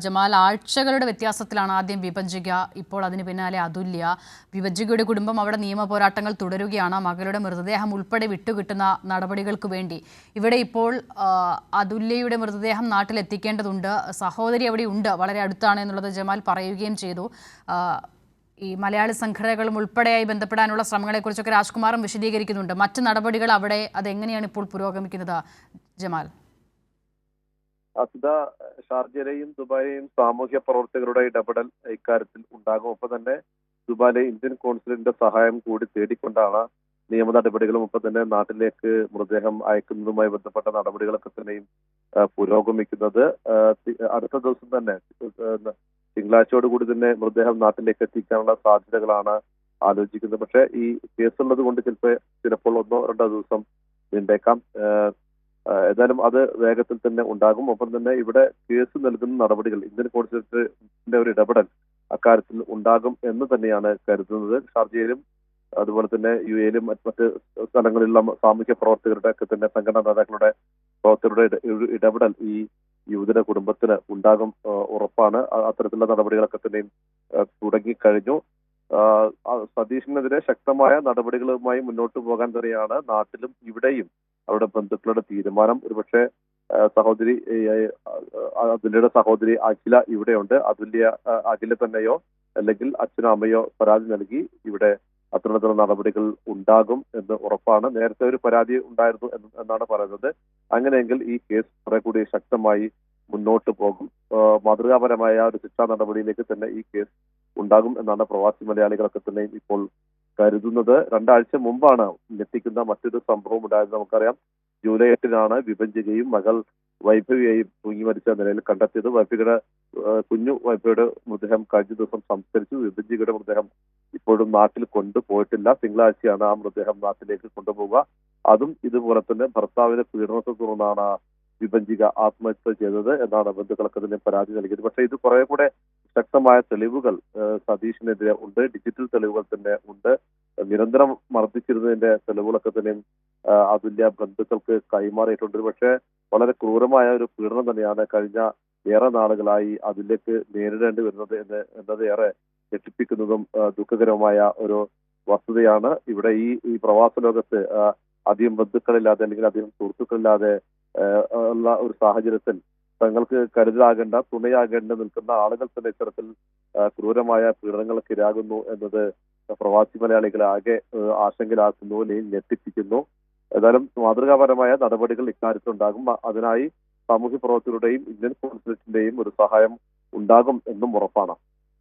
Jamal ആഴ്ചകളുടെ വ്യത്യാസത്തിലാണ് ആദ്യം വിഭജിക, ഇപ്പോൾ അതിന് പിന്നാലെ അതുല്യ. വിഭജികയുടെ കുടുംബം അവിടെ നിയമ പോരാട്ടങ്ങൾ തുടരുകയാണ്. മകളുടെ മൃതദേഹം ഉൾപ്പെടെ വിട്ടുകിട്ടുന്ന നടപടികൾക്ക് വേണ്ടി ഇവിടെ ഇപ്പോൾ അതുല്യയുടെ മൃതദേഹം നാട്ടിലെത്തിക്കേണ്ടതുണ്ട്. സഹോദരി അവിടെ ഉണ്ട്, വളരെ അടുത്താണ് എന്നുള്ളത് ജമാൽ പറയുകയും ചെയ്തു. ഈ മലയാളി സംഘടനകളും ഉൾപ്പെടെയായി ബന്ധപ്പെടാനുള്ള ശ്രമങ്ങളെക്കുറിച്ചൊക്കെ രാജ്കുമാറും വിശദീകരിക്കുന്നുണ്ട്. മറ്റ് നടപടികൾ അവിടെ അതെങ്ങനെയാണ് ഇപ്പോൾ പുരോഗമിക്കുന്നത് ജമാൽ? അസിത, ഷാർജയിലെയും ദുബായിലെയും സാമൂഹ്യ പ്രവർത്തകരുടെ ഇടപെടൽ ഇക്കാര്യത്തിൽ ഉണ്ടാകും. ഒപ്പം തന്നെ ദുബായിലെ ഇന്ത്യൻ കോൺസുലേറ്റിന്റെ സഹായം കൂടി തേടിക്കൊണ്ടാണ് നിയമ നടപടികളും ഒപ്പം തന്നെ നാട്ടിലേക്ക് മൃതദേഹം അയക്കുന്നതുമായി ബന്ധപ്പെട്ട നടപടികളൊക്കെ തന്നെയും പുരോഗമിക്കുന്നത്. അടുത്ത ദിവസം തന്നെ തിങ്കളാഴ്ചയോടുകൂടി തന്നെ മൃതദേഹം നാട്ടിലേക്ക് എത്തിക്കാനുള്ള സാധ്യതകളാണ് ആലോചിക്കുന്നത്. പക്ഷേ ഈ കേസുള്ളത് കൊണ്ട് ചിലപ്പോൾ 1-2 ദിവസം നീണ്ടേക്കാം. ഏതായാലും അത് വേഗത്തിൽ തന്നെ ഉണ്ടാകും. ഒപ്പം തന്നെ ഇവിടെ കേസ് നൽകുന്ന നടപടികൾ, ഇന്ത്യൻ കോൺസുലേറ്റിന്റെ ഒരു ഇടപെടൽ അക്കാര്യത്തിൽ ഉണ്ടാകും എന്ന് തന്നെയാണ് കരുതുന്നത്. ഷാർജയിലും അതുപോലെ തന്നെ UAE-യിലും മറ്റ് സ്ഥലങ്ങളിലുള്ള സാമൂഹ്യ പ്രവർത്തകരുടെ ഒക്കെ തന്നെ സംഘടനാ നേതാക്കളുടെ പ്രവർത്തകരുടെ ഇടപെടൽ ഈ യുവതിയുടെ കുടുംബത്തിന് ഉണ്ടാകും ഉറപ്പാണ്. അത്തരത്തിലുള്ള നടപടികളൊക്കെ തന്നെയും തുടങ്ങിക്കഴിഞ്ഞു. സതീഷിനെതിരെ ശക്തമായ നടപടികളുമായി മുന്നോട്ട് പോകാൻ തന്നെയാണ് നാട്ടിലും ഇവിടെയും അവരുടെ ബന്ധുക്കളുടെ തീരുമാനം. ഒരുപക്ഷെ സഹോദരി അതുല്യയുടെ സഹോദരി അഖില ഇവിടെയുണ്ട്. അഖില തന്നെയോ അല്ലെങ്കിൽ അച്ഛനോ അമ്മയോ പരാതി നൽകി ഇവിടെ അത്തരത്തിലുള്ള നടപടികൾ ഉണ്ടാകും എന്ന് ഉറപ്പാണ്. നേരത്തെ ഒരു പരാതി ഉണ്ടായിരുന്നു എന്നാണ് പറയുന്നത്. അങ്ങനെയെങ്കിൽ ഈ കേസ് കുറെ കൂടി ശക്തമായി മുന്നോട്ട് പോകും. മാതൃകാപരമായ ഒരു ശിക്ഷാ നടപടിയിലേക്ക് തന്നെ ഈ കേസ് ഉണ്ടാകും എന്നാണ് പ്രവാസി മലയാളികളൊക്കെ തന്നെ ഇപ്പോൾ കരുതുന്നത്. 2 ആഴ്ച മുമ്പാണ് ഞെട്ടിക്കുന്ന മറ്റൊരു സംഭവം ഉണ്ടായത്. നമുക്കറിയാം, ജൂലൈ 8-നാണ് വിഭജികയും മകൾ വൈഭവിയെയും തൂങ്ങി മരിച്ച നിലയിൽ കണ്ടെത്തിയത്. കുഞ്ഞു വൈഭവിയുടെ മൃതദേഹം കഴിഞ്ഞ ദിവസം സംസ്കരിച്ചു. വിഭജികയുടെ മൃതദേഹം ഇപ്പോഴും നാട്ടിൽ കൊണ്ടുപോയിട്ടില്ല. തിങ്കളാഴ്ചയാണ് ആ മൃതദേഹം നാട്ടിലേക്ക് കൊണ്ടുപോവുക. അതും ഇതുപോലെ തന്നെ ഭർത്താവിന്റെ പീഡനത്തെ തുടർന്നാണ് വിഭജിക ആത്മഹത്യ ചെയ്തത് എന്നാണ് ബന്ധുക്കളൊക്കെ തന്നെ പരാതി നൽകിയത്. പക്ഷേ ഇത് കുറെ കൂടെ ശക്തമായ തെളിവുകൾ സതീഷിനെതിരെ ഉണ്ട്. ഡിജിറ്റൽ തെളിവുകൾ തന്നെ ഉണ്ട്. നിരന്തരം മർദ്ദിച്ചിരുന്നതിന്റെ തെളിവുകളൊക്കെ തന്നെ അതുല്യ ബന്ധുക്കൾക്ക് കൈമാറിയിട്ടുണ്ട്. പക്ഷേ വളരെ ക്രൂരമായ ഒരു പീഡനം തന്നെയാണ് കഴിഞ്ഞ ഏറെ നാളുകളായി അതുല്യക്ക് നേരിടേണ്ടി വരുന്നത് എന്നത് ഏറെ ഞെട്ടിപ്പിക്കുന്നതും ദുഃഖകരമായ ഒരു വസ്തുതയാണ്. ഇവിടെ ഈ പ്രവാസ ലോകത്ത് അധികം ബന്ധുക്കളില്ലാതെ അല്ലെങ്കിൽ അധികം സുഹൃത്തുക്കളില്ലാതെ ഉള്ള ഒരു സാഹചര്യത്തിൽ തങ്ങൾക്ക് കരുതലാകേണ്ട, തുണയാകേണ്ട നിൽക്കുന്ന ആളുകൾ തന്നെ ഇത്തരത്തിൽ ക്രൂരമായ പീഡനങ്ങൾക്ക് ഇരാകുന്നു എന്നത് പ്രവാസി മലയാളികളെ ആകെ ആശങ്കയിലാക്കുന്നു, അല്ലെങ്കിൽ ഞെട്ടിപ്പിക്കുന്നു. ഏതായാലും മാതൃകാപരമായ നടപടികൾ ഇക്കാര്യത്തിൽ ഉണ്ടാകും. അതിനായി സാമൂഹ്യ പ്രവർത്തകരുടെയും ഇന്ത്യൻ കോൺസുലേറ്റിന്റെയും ഒരു സഹായം ഉണ്ടാകും എന്നും ഉറപ്പാണ്.